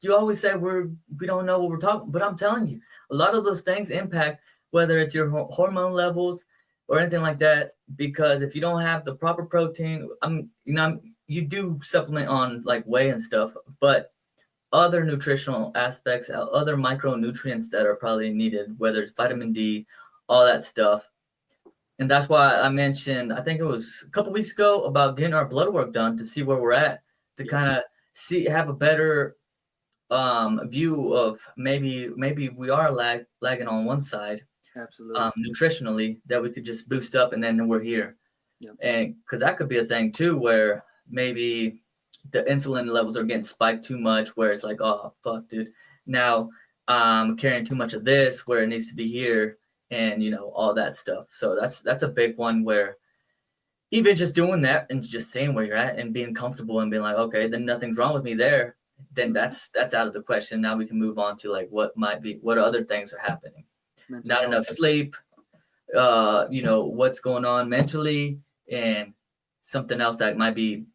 you always say we don't know what we're talking, but I'm telling you, a lot of those things impact whether it's your hormone levels, or anything like that, because if you don't have the proper protein, you do supplement on like whey and stuff, but other nutritional aspects, other micronutrients that are probably needed, whether it's vitamin D, all that stuff. And that's why I mentioned, I think it was a couple weeks ago, about getting our blood work done to see where we're at, to kind of have a better view of maybe we are lagging on one side. Absolutely. Nutritionally, that we could just boost up and then we're here. Yep. And because that could be a thing too, where maybe the insulin levels are getting spiked too much, where it's like, oh fuck, dude, now I'm carrying too much of this where it needs to be here, and all that stuff. So that's a big one, where even just doing that and just saying where you're at and being comfortable and being like, okay, then nothing's wrong with me there, then that's out of the question. Now we can move on to like what other things are happening. Not enough sleep, what's going on mentally, and something else that might be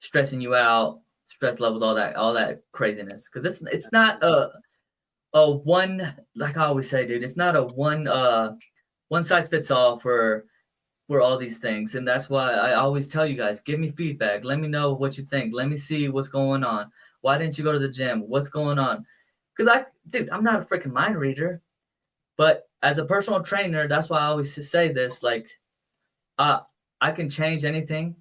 stressing you out, stress levels, all that craziness. Because it's not a one, like I always say, dude, it's not a one size fits all for all these things. And that's why I always tell you guys, give me feedback, let me know what you think, let me see what's going on. Why didn't you go to the gym? What's going on? Because I'm not a freaking mind reader. But as a personal trainer, that's why I always say this, like, I can change anything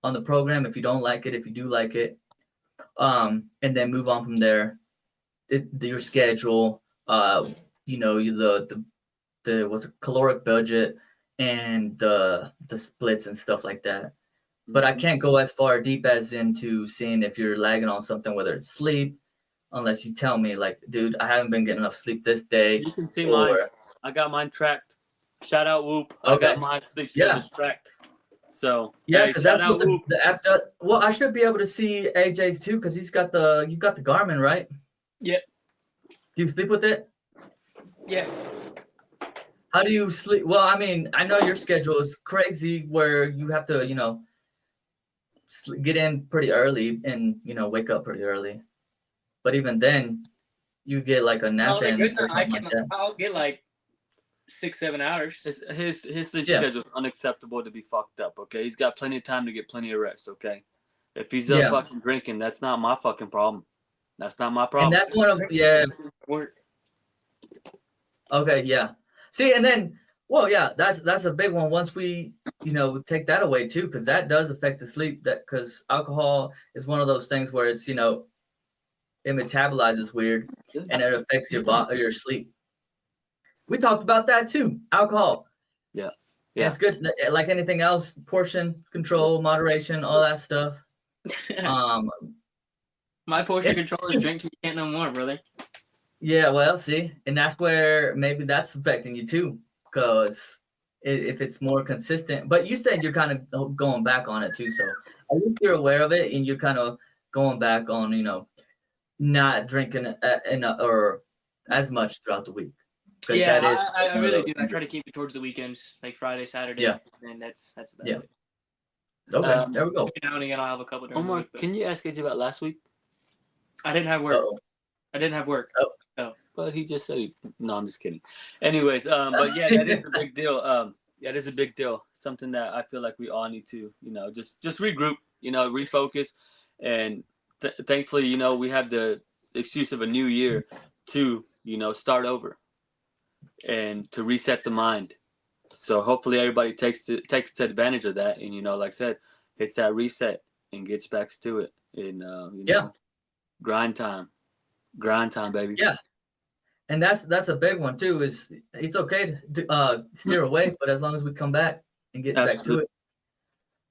on the program if you don't like it, if you do like it, and then move on from there. Your schedule, the what's a caloric budget, and the splits and stuff like that. But I can't go as far deep as into seeing if you're lagging on something, whether it's sleep, unless you tell me, like, dude, I haven't been getting enough sleep this day. You can see mine. I got mine tracked. Shout out Whoop. Okay. I got my sleep schedules tracked. So yeah, because that's what the app does. Well, I should be able to see AJ's too, because you got the Garmin, right? Yep. Do you sleep with it? Yeah. How do you sleep? Well, I mean, I know your schedule is crazy, where you have to, get in pretty early and wake up pretty early. But even then, you get like a nap in or something like that. I'll get like 6-7 hours. His sleep schedule is unacceptable to be fucked up. Okay, he's got plenty of time to get plenty of rest. Okay, if he's up fucking drinking, that's not my fucking problem. That's not my problem. And that's one of work. Okay, yeah. See, and then, well, yeah, that's a big one. Once we, take that away too, because that does affect the sleep. That because alcohol is one of those things where it's, it metabolizes weird, and it affects your sleep. We talked about that too. Alcohol. Yeah. It's good. Like anything else, portion control, moderation, all that stuff. My portion control is drink till you can't no more, brother. Yeah, well, see, and that's where maybe that's affecting you too, because if it's more consistent. But you said you're kind of going back on it too, so at least you're aware of it, and you're kind of going back on, not drinking or as much throughout the week. Yeah, I really do. I try to keep it towards the weekends, like Friday, Saturday. Yeah. And that's about it. Okay, there we go. Now and again, I'll have a couple during Omar, the week, can you ask AJ about last week? I didn't have work. Uh-oh. I didn't have work. Oh. But he just said no, I'm just kidding. Anyways, but yeah, that is a big deal. Yeah, it is a big deal. Something that I feel like we all need to, just regroup, refocus. And thankfully, we have the excuse of a new year to, start over and to reset the mind. So hopefully everybody takes advantage of that. And, like I said, hits that reset and gets back to it. And, grind time, baby. Yeah. And that's a big one too, is it's okay to steer away, but as long as we come back and get back to it.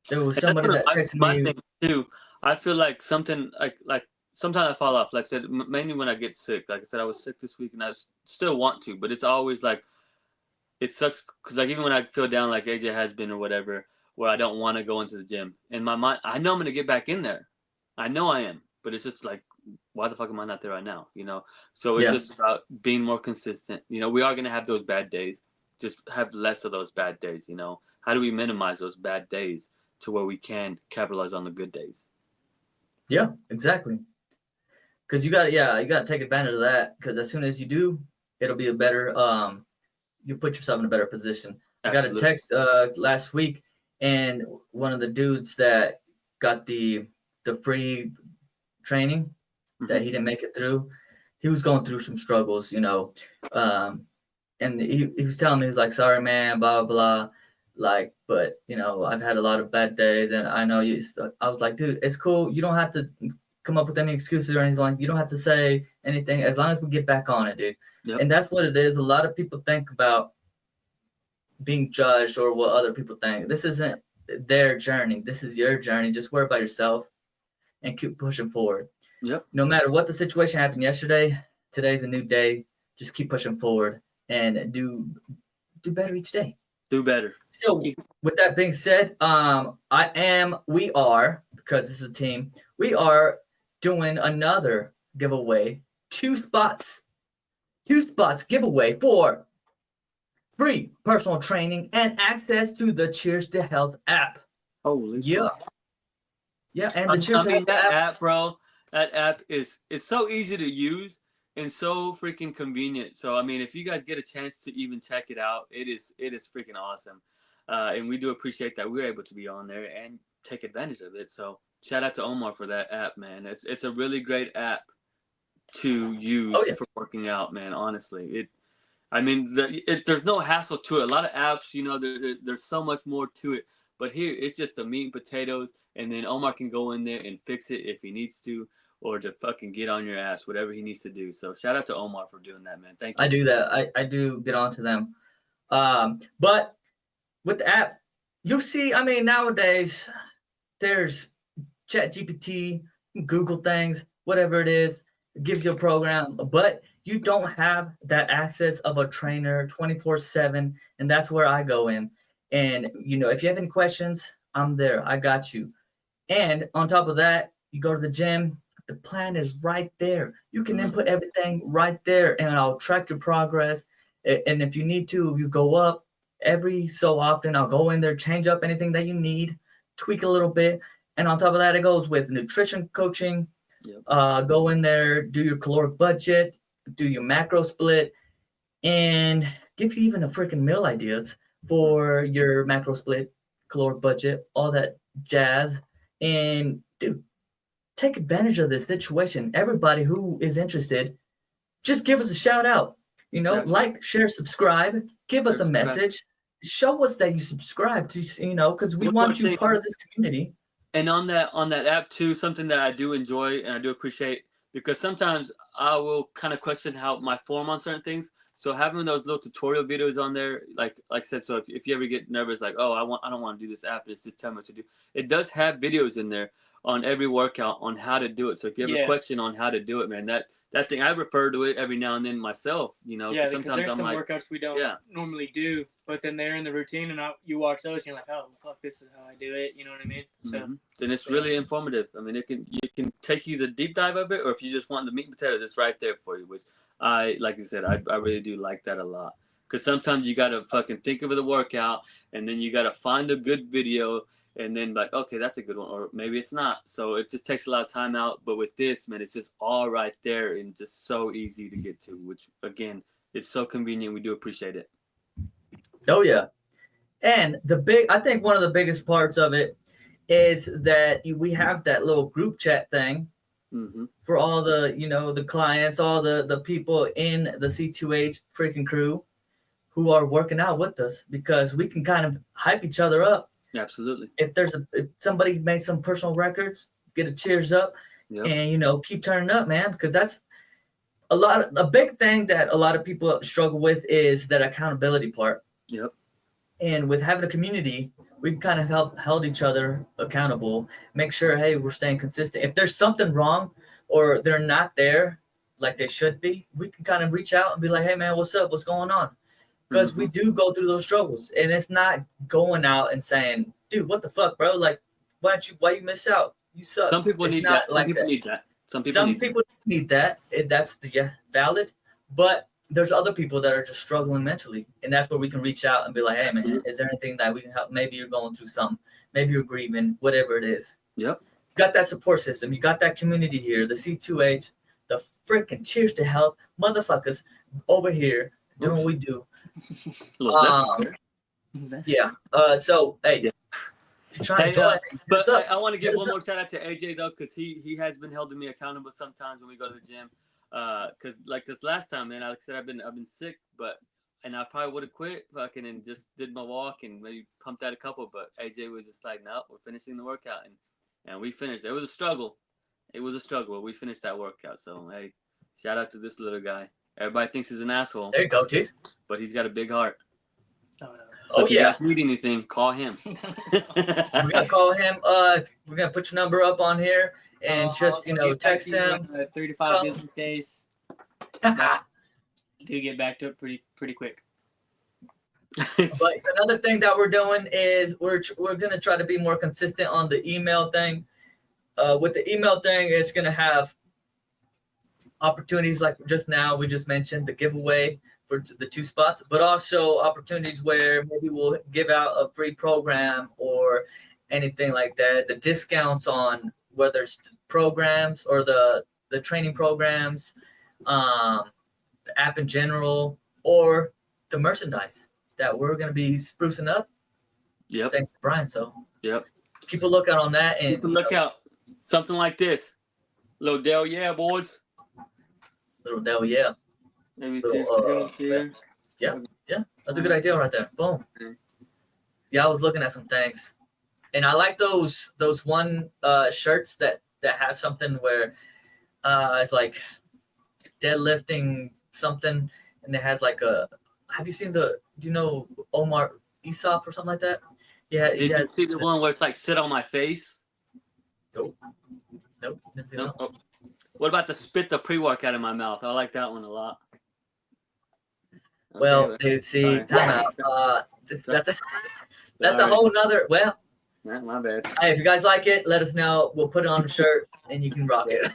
There was somebody that texted me thing too. I feel like something like sometimes I fall off. Like I said, mainly when I get sick. Like I said, I was sick this week and I still want to, but it's always like, it sucks because like even when I feel down like AJ has been or whatever, where I don't want to go into the gym. In my mind, I know I'm going to get back in there. I know I am, but it's just like, why the fuck am I not there right now? So it's just about being more consistent. We are going to have those bad days. Just have less of those bad days. How do we minimize those bad days to where we can capitalize on the good days? Yeah, exactly. Because you got to take advantage of that. Because as soon as you do, it'll be a better. You put yourself in a better position. I got a text last week, and one of the dudes that got the free training that he didn't make it through, he was going through some struggles, and he was telling me, he's like, sorry, man, blah, blah, like, but, I've had a lot of bad days, and I know you. I was like, dude, it's cool. You don't have to come up with any excuses or anything. Like, you don't have to say anything as long as we get back on it, dude. Yep. And that's what it is. A lot of people think about being judged or what other people think. This isn't their journey. This is your journey. Just worry about yourself and keep pushing forward. Yep. No matter what the situation happened yesterday, today's a new day. Just keep pushing forward and do better each day. Do better. So with that being said, we are, because this is a team, we are doing another giveaway. Two spots giveaway for free personal training and access to the Cheers to Health app. Holy yeah. fuck. Yeah, and the Cheers to Health app, bro, that app is so easy to use and so freaking convenient. So, I mean, if you guys get a chance to even check it out, it is freaking awesome. And we do appreciate that we're able to be on there and take advantage of it. So, shout out to Omar for that app, man. It's a really great app to use for working out, man. Honestly, there's no hassle to it. A lot of apps, there's so much more to it. But here, it's just the meat and potatoes, and then Omar can go in there and fix it if he needs to, or to fucking get on your ass, whatever he needs to do. So shout out to Omar for doing that, man. Thank you. I do that. I do get onto them. But with the app, you'll see, I mean, nowadays, there's ChatGPT, Google things, whatever it is, it gives you a program, but you don't have that access of a trainer 24/7, and that's where I go in. And, if you have any questions, I'm there. I got you. And on top of that, you go to the gym, the plan is right there. You can input everything right there, and I'll track your progress. And if you need to, you go up every so often. I'll go in there, change up anything that you need, tweak a little bit. And on top of that, it goes with nutrition coaching. Yep. Go in there, do your caloric budget, do your macro split, and give you even a freaking meal ideas for your macro split, caloric budget, all that jazz. And dude, take advantage of this situation. Everybody who is interested, just give us a shout out. Like, share, subscribe, give us a message, show us that you subscribe to, because we want you part of this community. And on that app too, something that I do enjoy and I do appreciate, because sometimes I will kind of question how my form on certain things. So having those little tutorial videos on there, like I said, so if you ever get nervous, like, oh, I don't want to do this app, it's just tell me what to do. It does have videos in there on every workout on how to do it. So if you have a question on how to do it, man, that thing, I refer to it every now and then myself, Yeah, because sometimes there's some workouts we don't normally do, but then they're in the routine, and you watch those, and you're like, oh, fuck, this is how I do it. You know what I mean? So, and it's really informative. I mean, you can take you the deep dive of it, or if you just want the meat and potatoes, it's right there for you, which like you said, I really do like that a lot. Because sometimes you got to fucking think of the workout, and then you got to find a good video, and then like, okay, that's a good one, or maybe it's not. So it just takes a lot of time out. But with this, man, it's just all right there and just so easy to get to, which again, it's so convenient. We do appreciate it. Oh yeah. And I think one of the biggest parts of it is that we have that little group chat thing for all the, the clients, all the people in the C2H freaking crew who are working out with us, because we can kind of hype each other up. Absolutely. If somebody made some personal records, get a cheers up, and keep turning up, man, because that's a big thing that a lot of people struggle with is that accountability part. Yep. And with having a community, we kind of held each other accountable, make sure, hey, we're staying consistent. If there's something wrong or they're not there like they should be, we can kind of reach out and be like, hey, man, what's up? What's going on? Because we do go through those struggles, and it's not going out and saying, dude, what the fuck, bro? Like, why you miss out? You suck. Some people need that. Some people need that. Some people need that. That's valid. But there's other people that are just struggling mentally, and that's where we can reach out and be like, hey, man, is there anything that we can help? Maybe you're going through something. Maybe you're grieving, whatever it is. Yep. You got that support system. You got that community here, the C2H, the freaking Cheers to Health motherfuckers over here doing what we do. Yeah. So hey, Yeah. if you're trying Hey, to join, but what's up? I want to give What's one up? more shout out to AJ though, because he has been holding me accountable sometimes when we go to the gym. Because like this last time, man, like I said, I've been sick, and I probably would have quit fucking and just did my walk and maybe pumped out a couple, but AJ was just like, no, we're finishing the workout, and we finished. It was a struggle. It was a struggle, but we finished that workout. So hey, shout out to this little guy. Everybody thinks he's an asshole, There you go, dude. but he's got a big heart. Oh, So Oh, if you yeah. guys need anything, call him. We're gonna call him. We're gonna put your number up on here and just text him. 3 to 5 business days. Do get back to it pretty quick. But another thing that we're doing is we're gonna try to be more consistent on the email thing. With the email thing, it's gonna have opportunities like just now we just mentioned the giveaway for the 2 spots, but also opportunities where maybe we'll give out a free program or anything like that. The discounts on whether it's programs or the training programs, the app in general, or the merchandise that we're going to be sprucing up. Yep. Thanks to Brian. So Yep. keep a lookout on that. And keep a lookout. Something like this. Little Dell, yeah, boys. Little Dell, yeah. Maybe Little, here. Yeah. That's a good idea right there. Boom. Yeah, I was looking at some things, and I like those one shirts that have something where it's like deadlifting something, and it has like a. Have you seen do you know Omar Isop or something like that? Yeah. Did you see the one where it's like sit on my face? Nope. Didn't see that. Oh. What about the spit the pre-workout in my mouth? I like that one a lot. Well, Okay, see, time out. That's a whole nother. Well, my bad. hey, if you guys like it, let us know. We'll put it on the shirt, and you can rock it.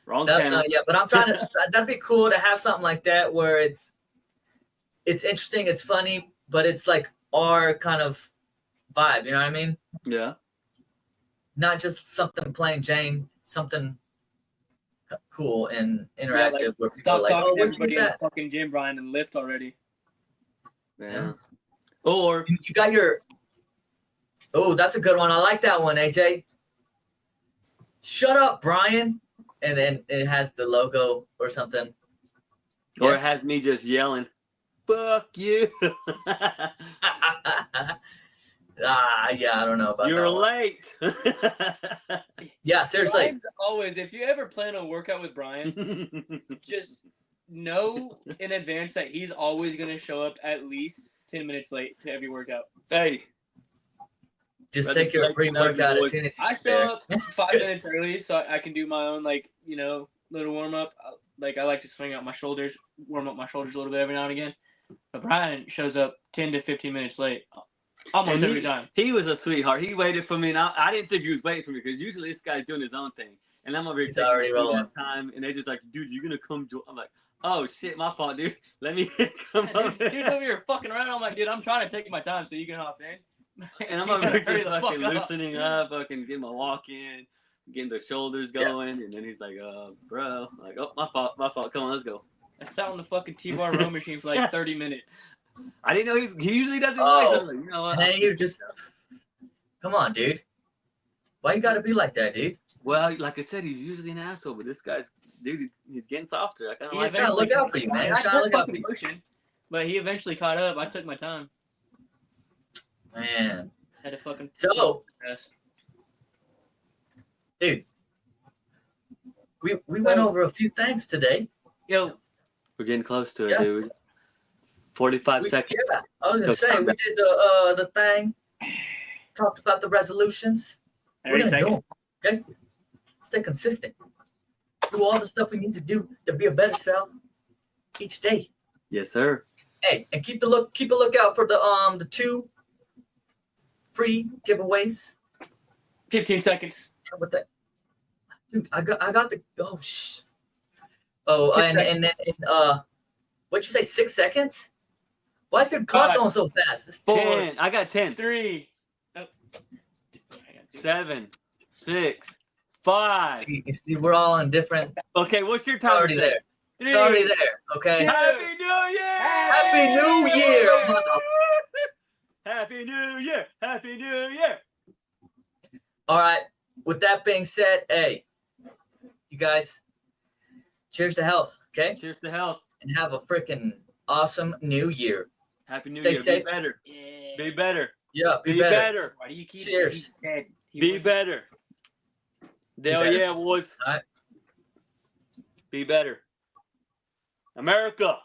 Wrong channel. Yeah, but I'm trying to. That'd be cool to have something like that where it's interesting, it's funny, but it's like our kind of vibe. You know what I mean? Yeah. Not just something plain Jane, something cool and interactive. Yeah, where people stop are like, talking oh, to where'd you everybody get in the that? fucking gym, Brian, and lift already. Yeah. Or You got your. Oh, that's a good one. I like that one, AJ. Shut up, Brian. And then it has the logo or something. Or it has me just yelling, "Fuck you!" Yeah, I don't know about You're that one. late. Yeah, seriously. Brian's always, if you ever plan a workout with Brian, just know in advance that he's always going to show up at least 10 minutes late to every workout. Hey, Just Brother take your Blake, pre-workout boys. as soon as I you're show there. up 5 minutes early so I can do my own, little warm-up. I like to swing out my shoulders, warm up my shoulders a little bit every now and again. But Brian shows up 10 to 15 minutes late almost every time. He was a sweetheart. He waited for me, and I didn't think he was waiting for me because usually this guy's doing his own thing, and I'm over here taking already my rolling. time, and they're just like, "Dude, you're gonna come join?" I'm like, "Oh shit, my fault, dude. Let me come over." Dude over here fucking around. I'm like, dude, I'm trying to take my time so you can hop in. And I'm over here just fucking loosening up, fucking getting my walk in, getting the shoulders going, and then he's like, bro, I'm like, oh, my fault. Come on, let's go. I sat on the fucking T-bar row machine for like 30 minutes. I didn't know he usually doesn't Oh. like. I was like, you know what? And then you just, come on, dude. Why you gotta be like that, dude? Well, like I said, he's usually an asshole, but this guy's, dude, he's getting softer. I kind of He like trying to look out for you, man. I He's trying to kept look out for fucking you. pushing, but he eventually caught up. I took my time. Man. Had to fucking. So, Yes. dude, we went over a few things today. Yo, We're getting close to it, Yeah. dude. 45 seconds. Yeah, I was gonna So say we did the thing, talked about the resolutions. We're 30 gonna do seconds. them, okay? Stay consistent. Do all the stuff we need to do to be a better self each day. Yes, sir. Hey, and keep a lookout for the 2 free giveaways. 15 seconds. With that, dude, I got the and then what'd you say? 6 seconds? Why is your clock 5, going so fast? It's 10. I got 10. 3. 7, 6, 5. You see, we're all in different. Okay, what's your It's time? already there. 3. It's already there. Okay. Happy New New Year! Happy New Year, mother. Happy New Year! Happy New Year! All right. With that being said, hey, you guys, cheers to health, okay? Cheers to health. And have a freaking awesome new year. Happy New Stay Year. safe. Be better. Yeah. Be better. Yeah, be Be better. better. Why do you keep Cheers. he's dead. He Be wasn't- better. Hell better. yeah, boys. All right. Be better. America.